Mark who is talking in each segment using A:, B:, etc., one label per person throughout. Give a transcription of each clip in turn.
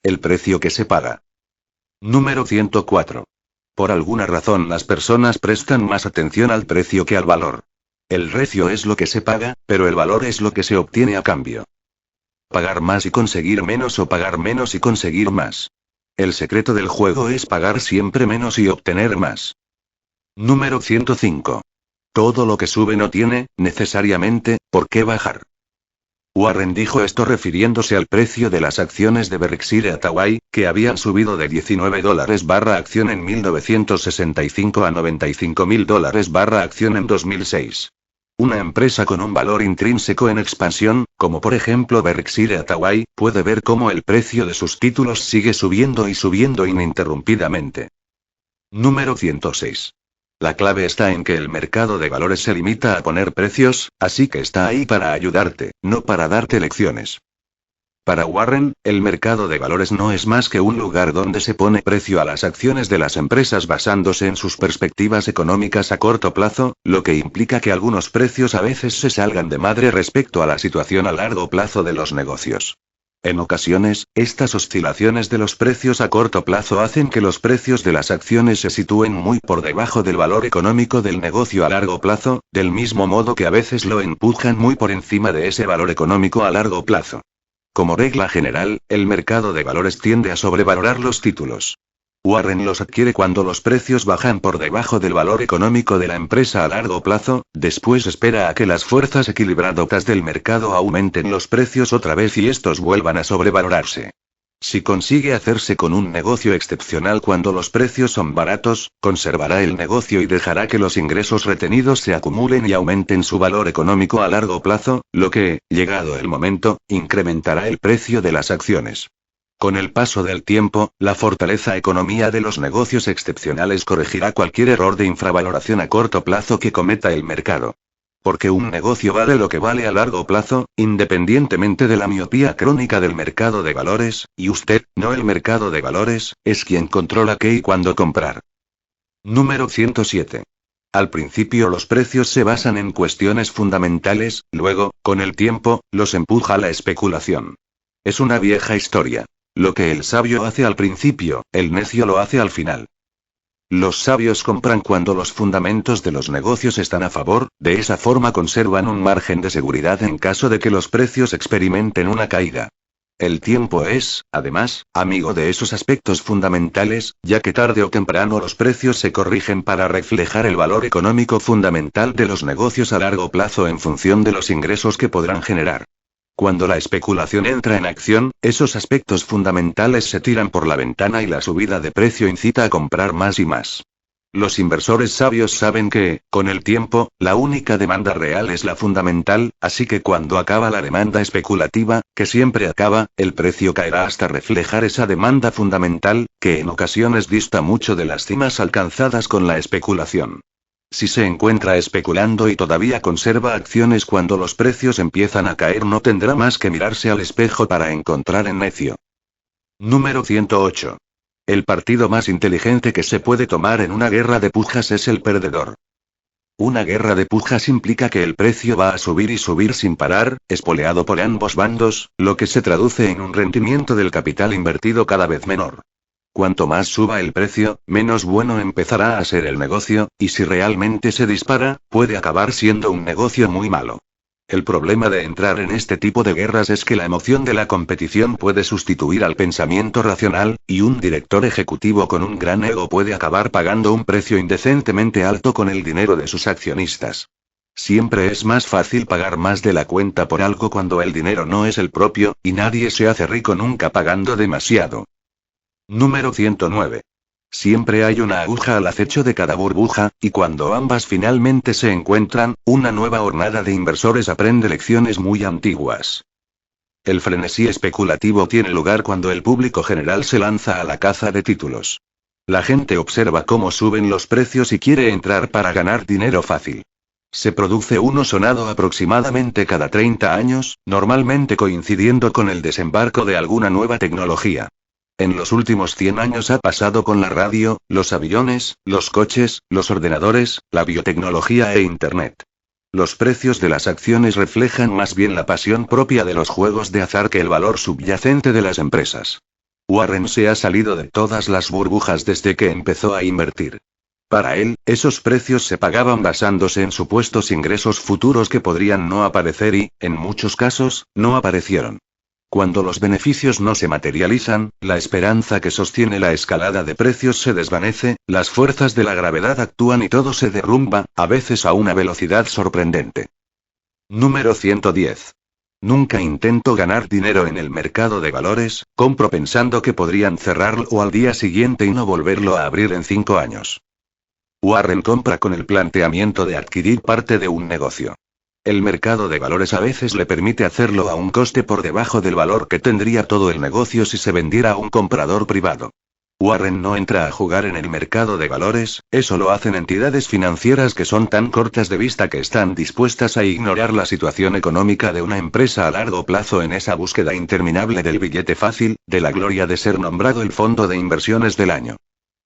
A: El precio que se paga. Número 104. Por alguna razón las personas prestan más atención al precio que al valor. El precio es lo que se paga, pero el valor es lo que se obtiene a cambio. Pagar más y conseguir menos o pagar menos y conseguir más. El secreto del juego es pagar siempre menos y obtener más. Número 105. Todo lo que sube no tiene, necesariamente, por qué bajar. Warren dijo esto refiriéndose al precio de las acciones de Berkshire Hathaway, que habían subido de $19 barra acción en 1965 a $95.000 barra acción en 2006. Una empresa con un valor intrínseco en expansión, como por ejemplo Berkshire Hathaway, puede ver cómo el precio de sus títulos sigue subiendo y subiendo ininterrumpidamente. Número 106. La clave está en que el mercado de valores se limita a poner precios, así que está ahí para ayudarte, no para darte lecciones. Para Warren, el mercado de valores no es más que un lugar donde se pone precio a las acciones de las empresas basándose en sus perspectivas económicas a corto plazo, lo que implica que algunos precios a veces se salgan de madre respecto a la situación a largo plazo de los negocios. En ocasiones, estas oscilaciones de los precios a corto plazo hacen que los precios de las acciones se sitúen muy por debajo del valor económico del negocio a largo plazo, del mismo modo que a veces lo empujan muy por encima de ese valor económico a largo plazo. Como regla general, el mercado de valores tiende a sobrevalorar los títulos. Warren los adquiere cuando los precios bajan por debajo del valor económico de la empresa a largo plazo, después espera a que las fuerzas equilibradoras del mercado aumenten los precios otra vez y estos vuelvan a sobrevalorarse. Si consigue hacerse con un negocio excepcional cuando los precios son baratos, conservará el negocio y dejará que los ingresos retenidos se acumulen y aumenten su valor económico a largo plazo, lo que, llegado el momento, incrementará el precio de las acciones. Con el paso del tiempo, la fortaleza económica de los negocios excepcionales corregirá cualquier error de infravaloración a corto plazo que cometa el mercado. Porque un negocio vale lo que vale a largo plazo, independientemente de la miopía crónica del mercado de valores, y usted, no el mercado de valores, es quien controla qué y cuándo comprar. Número 107. Al principio los precios se basan en cuestiones fundamentales, luego, con el tiempo, los empuja la especulación. Es una vieja historia. Lo que el sabio hace al principio, el necio lo hace al final. Los sabios compran cuando los fundamentos de los negocios están a favor, de esa forma conservan un margen de seguridad en caso de que los precios experimenten una caída. El tiempo es, además, amigo de esos aspectos fundamentales, ya que tarde o temprano los precios se corrigen para reflejar el valor económico fundamental de los negocios a largo plazo en función de los ingresos que podrán generar. Cuando la especulación entra en acción, esos aspectos fundamentales se tiran por la ventana y la subida de precio incita a comprar más y más. Los inversores sabios saben que, con el tiempo, la única demanda real es la fundamental, así que cuando acaba la demanda especulativa, que siempre acaba, el precio caerá hasta reflejar esa demanda fundamental, que en ocasiones dista mucho de las cimas alcanzadas con la especulación. Si se encuentra especulando y todavía conserva acciones cuando los precios empiezan a caer, no tendrá más que mirarse al espejo para encontrar en necio. Número 108. El partido más inteligente que se puede tomar en una guerra de pujas es el perdedor. Una guerra de pujas implica que el precio va a subir y subir sin parar, espoleado por ambos bandos, lo que se traduce en un rendimiento del capital invertido cada vez menor. Cuanto más suba el precio, menos bueno empezará a ser el negocio, y si realmente se dispara, puede acabar siendo un negocio muy malo. El problema de entrar en este tipo de guerras es que la emoción de la competición puede sustituir al pensamiento racional, y un director ejecutivo con un gran ego puede acabar pagando un precio indecentemente alto con el dinero de sus accionistas. Siempre es más fácil pagar más de la cuenta por algo cuando el dinero no es el propio, y nadie se hace rico nunca pagando demasiado. Número 109. Siempre hay una aguja al acecho de cada burbuja, y cuando ambas finalmente se encuentran, una nueva hornada de inversores aprende lecciones muy antiguas. El frenesí especulativo tiene lugar cuando el público general se lanza a la caza de títulos. La gente observa cómo suben los precios y quiere entrar para ganar dinero fácil. Se produce uno sonado aproximadamente cada 30 años, normalmente coincidiendo con el desembarco de alguna nueva tecnología. En los últimos 100 años ha pasado con la radio, los aviones, los coches, los ordenadores, la biotecnología e Internet. Los precios de las acciones reflejan más bien la pasión propia de los juegos de azar que el valor subyacente de las empresas. Warren se ha salido de todas las burbujas desde que empezó a invertir. Para él, esos precios se pagaban basándose en supuestos ingresos futuros que podrían no aparecer y, en muchos casos, no aparecieron. Cuando los beneficios no se materializan, la esperanza que sostiene la escalada de precios se desvanece, las fuerzas de la gravedad actúan y todo se derrumba, a veces a una velocidad sorprendente. Número 110. Nunca intento ganar dinero en el mercado de valores, compro pensando que podrían cerrarlo al día siguiente y no volverlo a abrir en 5 años. Warren compra con el planteamiento de adquirir parte de un negocio. El mercado de valores a veces le permite hacerlo a un coste por debajo del valor que tendría todo el negocio si se vendiera a un comprador privado. Warren no entra a jugar en el mercado de valores, eso lo hacen entidades financieras que son tan cortas de vista que están dispuestas a ignorar la situación económica de una empresa a largo plazo en esa búsqueda interminable del billete fácil, de la gloria de ser nombrado el fondo de inversiones del año.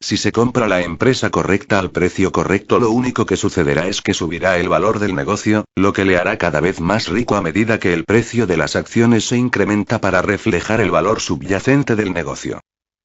A: Si se compra la empresa correcta al precio correcto, lo único que sucederá es que subirá el valor del negocio, lo que le hará cada vez más rico a medida que el precio de las acciones se incrementa para reflejar el valor subyacente del negocio.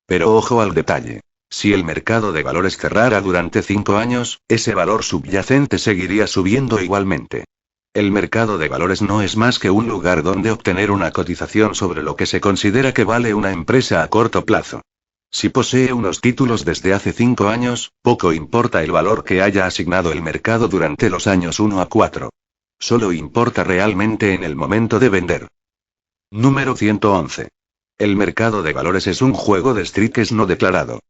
A: Pero ojo al detalle. Si el mercado de valores cerrara durante 5 años, ese valor subyacente seguiría subiendo igualmente. El mercado de valores no es más que un lugar donde obtener una cotización sobre lo que se considera que vale una empresa a corto plazo. Si posee unos títulos desde hace 5 años, poco importa el valor que haya asignado el mercado durante los años 1 a 4. Solo importa realmente en el momento de vender. Número 111. El mercado de valores es un juego de strikes no declarado.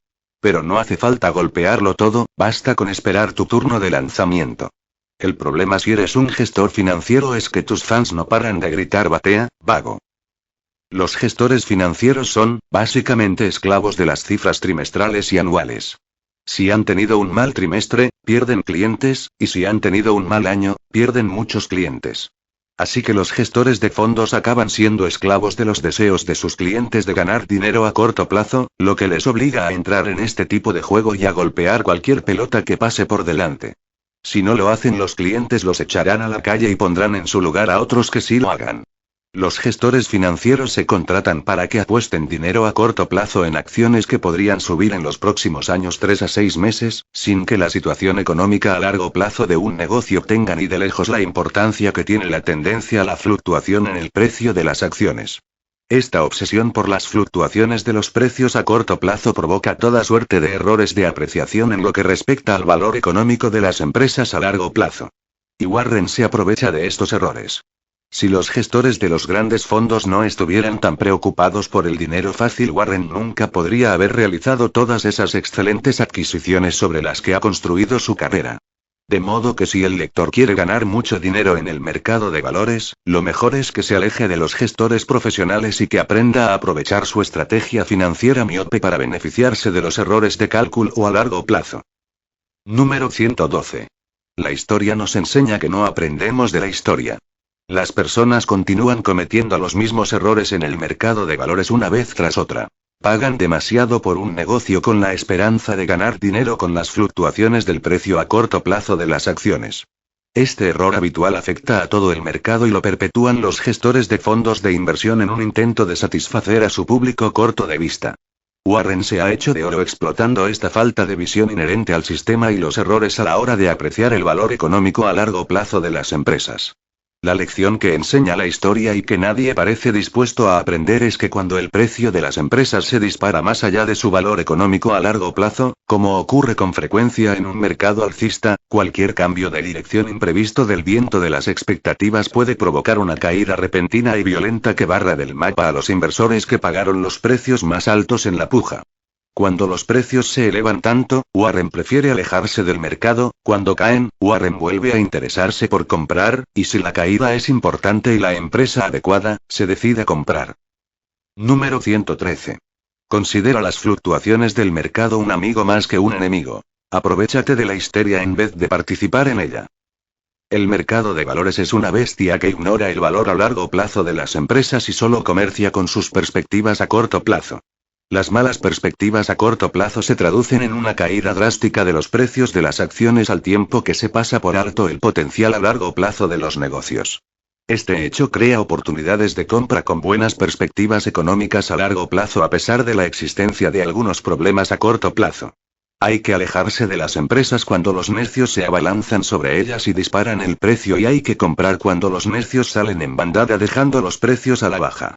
A: Pero no hace falta golpearlo todo, basta con esperar tu turno de lanzamiento. El problema si eres un gestor financiero es que tus fans no paran de gritar batea, vago. Los gestores financieros son, básicamente, esclavos de las cifras trimestrales y anuales. Si han tenido un mal trimestre, pierden clientes, y si han tenido un mal año, pierden muchos clientes. Así que los gestores de fondos acaban siendo esclavos de los deseos de sus clientes de ganar dinero a corto plazo, lo que les obliga a entrar en este tipo de juego y a golpear cualquier pelota que pase por delante. Si no lo hacen, los clientes los echarán a la calle y pondrán en su lugar a otros que sí lo hagan. Los gestores financieros se contratan para que apuesten dinero a corto plazo en acciones que podrían subir en los próximos años 3 a 6 meses, sin que la situación económica a largo plazo de un negocio tenga ni de lejos la importancia que tiene la tendencia a la fluctuación en el precio de las acciones. Esta obsesión por las fluctuaciones de los precios a corto plazo provoca toda suerte de errores de apreciación en lo que respecta al valor económico de las empresas a largo plazo. Y Warren se aprovecha de estos errores. Si los gestores de los grandes fondos no estuvieran tan preocupados por el dinero fácil, Warren nunca podría haber realizado todas esas excelentes adquisiciones sobre las que ha construido su carrera. De modo que si el lector quiere ganar mucho dinero en el mercado de valores, lo mejor es que se aleje de los gestores profesionales y que aprenda a aprovechar su estrategia financiera miope para beneficiarse de los errores de cálculo a largo plazo. Número 112. La historia nos enseña que no aprendemos de la historia. Las personas continúan cometiendo los mismos errores en el mercado de valores una vez tras otra. Pagan demasiado por un negocio con la esperanza de ganar dinero con las fluctuaciones del precio a corto plazo de las acciones. Este error habitual afecta a todo el mercado y lo perpetúan los gestores de fondos de inversión en un intento de satisfacer a su público corto de vista. Warren se ha hecho de oro explotando esta falta de visión inherente al sistema y los errores a la hora de apreciar el valor económico a largo plazo de las empresas. La lección que enseña la historia y que nadie parece dispuesto a aprender es que cuando el precio de las empresas se dispara más allá de su valor económico a largo plazo, como ocurre con frecuencia en un mercado alcista, cualquier cambio de dirección imprevisto del viento de las expectativas puede provocar una caída repentina y violenta que barra del mapa a los inversores que pagaron los precios más altos en la puja. Cuando los precios se elevan tanto, Warren prefiere alejarse del mercado; cuando caen, Warren vuelve a interesarse por comprar, y si la caída es importante y la empresa adecuada, se decide a comprar. Número 113. Considera las fluctuaciones del mercado un amigo más que un enemigo. Aprovéchate de la histeria en vez de participar en ella. El mercado de valores es una bestia que ignora el valor a largo plazo de las empresas y solo comercia con sus perspectivas a corto plazo. Las malas perspectivas a corto plazo se traducen en una caída drástica de los precios de las acciones al tiempo que se pasa por alto el potencial a largo plazo de los negocios. Este hecho crea oportunidades de compra con buenas perspectivas económicas a largo plazo a pesar de la existencia de algunos problemas a corto plazo. Hay que alejarse de las empresas cuando los necios se abalanzan sobre ellas y disparan el precio, y hay que comprar cuando los necios salen en bandada dejando los precios a la baja.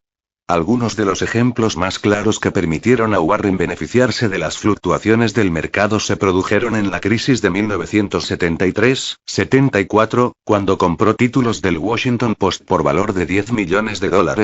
A: Algunos de los ejemplos más claros que permitieron a Warren beneficiarse de las fluctuaciones del mercado se produjeron en la crisis de 1973-74, cuando compró títulos del Washington Post por valor de $10 millones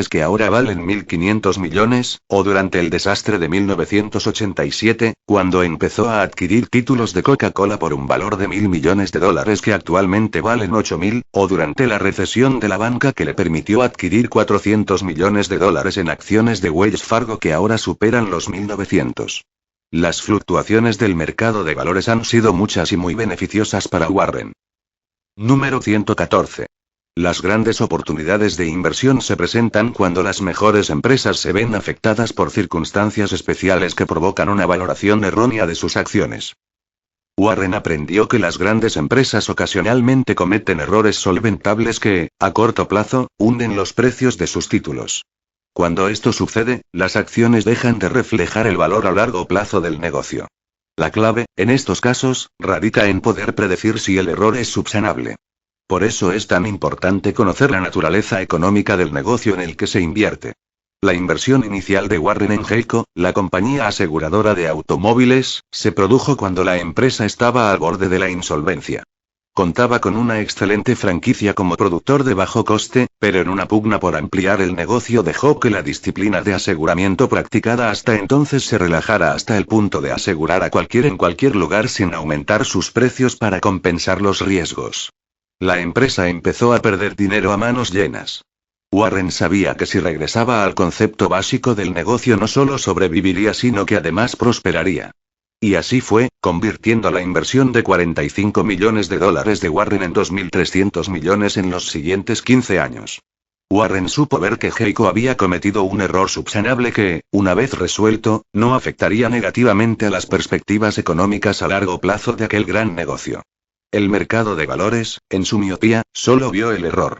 A: que ahora valen 1.500 millones, o durante el desastre de 1987, cuando empezó a adquirir títulos de Coca-Cola por un valor de $1.000 millones que actualmente valen 8.000, o durante la recesión de la banca que le permitió adquirir $400 millones en acciones de Wells Fargo que ahora superan los 1.900. Las fluctuaciones del mercado de valores han sido muchas y muy beneficiosas para Warren. Número 114. Las grandes oportunidades de inversión se presentan cuando las mejores empresas se ven afectadas por circunstancias especiales que provocan una valoración errónea de sus acciones. Warren aprendió que las grandes empresas ocasionalmente cometen errores solventables que, a corto plazo, hunden los precios de sus títulos. Cuando esto sucede, las acciones dejan de reflejar el valor a largo plazo del negocio. La clave, en estos casos, radica en poder predecir si el error es subsanable. Por eso es tan importante conocer la naturaleza económica del negocio en el que se invierte. La inversión inicial de Warren en Geico, la compañía aseguradora de automóviles, se produjo cuando la empresa estaba al borde de la insolvencia. Contaba con una excelente franquicia como productor de bajo coste, pero en una pugna por ampliar el negocio dejó que la disciplina de aseguramiento practicada hasta entonces se relajara hasta el punto de asegurar a cualquiera en cualquier lugar sin aumentar sus precios para compensar los riesgos. La empresa empezó a perder dinero a manos llenas. Warren sabía que si regresaba al concepto básico del negocio no solo sobreviviría sino que además prosperaría. Y así fue, convirtiendo la inversión de $45 millones de Warren en 2.300 millones en los siguientes 15 años. Warren supo ver que Geico había cometido un error subsanable que, una vez resuelto, no afectaría negativamente a las perspectivas económicas a largo plazo de aquel gran negocio. El mercado de valores, en su miopía, solo vio el error.